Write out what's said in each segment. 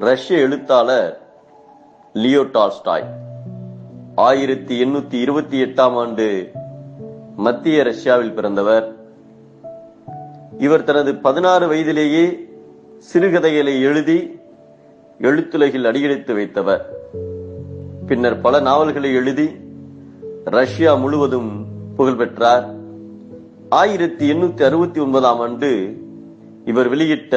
ரஷ்ய எழுத்தாளர் Leo Tolstoy 1828 ஆண்டு மத்திய ரஷ்யாவில் பிறந்தவர். இவர் தனது 16 வயதிலேயே சிறுகதைகளை எழுதி எழுத்துலகில் அடியெடுத்து வைத்தவர். பின்னர் பல நாவல்களை எழுதி ரஷ்யா முழுவதும் புகழ் பெற்றார். 1869 ஆண்டு இவர் வெளியிட்ட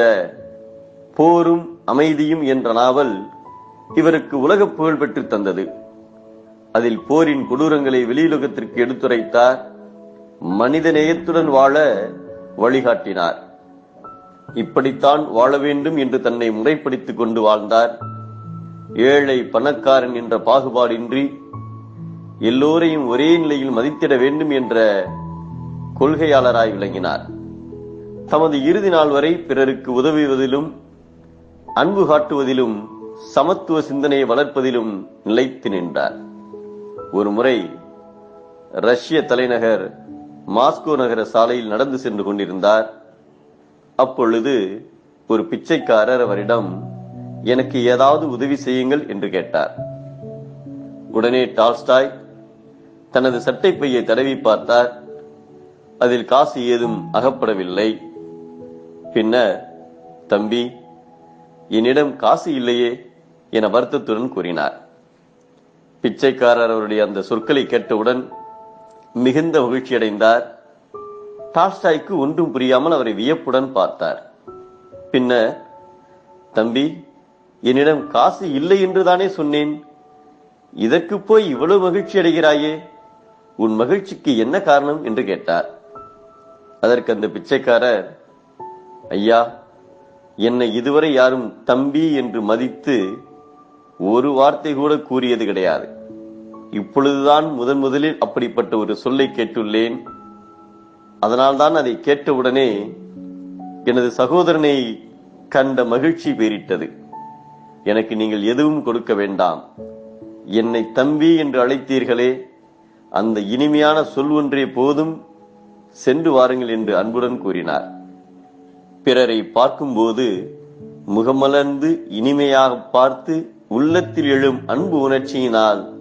போரும் அமைதியும் என்ற நாவல் இவருக்கு உலக புகழ் பெற்று தந்தது. அதில் போரின் கொடூரங்களை வெளியுலகத்திற்கு எடுத்துரைத்தார். மனித நேயத்துடன் வாழ வழிகாட்டினார். இப்படித்தான் வாழ வேண்டும் என்று தன்னை முறைப்படுத்திக் கொண்டு வாழ்ந்தார். ஏழை பணக்காரன் என்ற பாகுபாடின்றி எல்லோரையும் ஒரே நிலையில் மதித்திட வேண்டும் என்ற கொள்கையாளராய் விளங்கினார். தமது இறுதி நாள் வரை பிறருக்கு உதவுவதிலும் அன்பு காட்டுவதிலும் சமத்துவ சிந்தனையை வளர்ப்பதிலும் நிலைத்து நின்றார். ஒரு முறை ரஷ்ய தலைநகர் மாஸ்கோ நகர சாலையில் நடந்து சென்று கொண்டிருந்தார். அப்பொழுது ஒரு பிச்சைக்காரர் அவரிடம், எனக்கு ஏதாவது உதவி செய்யுங்கள் என்று கேட்டார். உடனே டால்ஸ்டாய் தனது சட்டை பையை தடவி பார்த்தார். அதில் காசு ஏதும் அகப்படவில்லை. பின்னர், தம்பி, என்னிடம் காசு இல்லையே என வருத்தத்துடன் கூறினார். பிச்சைக்காரர் அவருடைய அந்த சொற்களை கேட்டவுடன் மிகுந்த மகிழ்ச்சி அடைந்தார். டால்ஸ்டாய்க்கு ஒன்றும் புரியாமல் அவரை வியப்புடன் பார்த்தார். பின்னர், தம்பி, என்னிடம் காசு இல்லை என்றுதானே சொன்னேன், இதற்கு போய் இவ்வளவு மகிழ்ச்சி அடைகிறாயே, உன் மகிழ்ச்சிக்கு என்ன காரணம் என்று கேட்டார். அதற்கு அந்த பிச்சைக்காரர், ஐயா, என்னை இதுவரை யாரும் தம்பி என்று மதித்து ஒரு வார்த்தை கூட கூறியது கிடையாது. இப்பொழுதுதான் முதலில் அப்படிப்பட்ட ஒரு சொல்லை கேட்டுள்ளேன். அதனால்தான் அதை கேட்டவுடனே எனது சகோதரனை கண்ட மகிழ்ச்சி பேரிட்டது. எனக்கு நீங்கள் எதுவும் கொடுக்க வேண்டாம். என்னை தம்பி என்று அழைத்தீர்களே, அந்த இனிமையான சொல் ஒன்றே போதும், சென்று வாருங்கள் என்று அன்புடன் கூறினார். பிறரை பார்க்கும்போது முகமலர்ந்து இனிமையாக பார்த்து உள்ளத்தில் எழும் அன்பு உணர்ச்சியினால்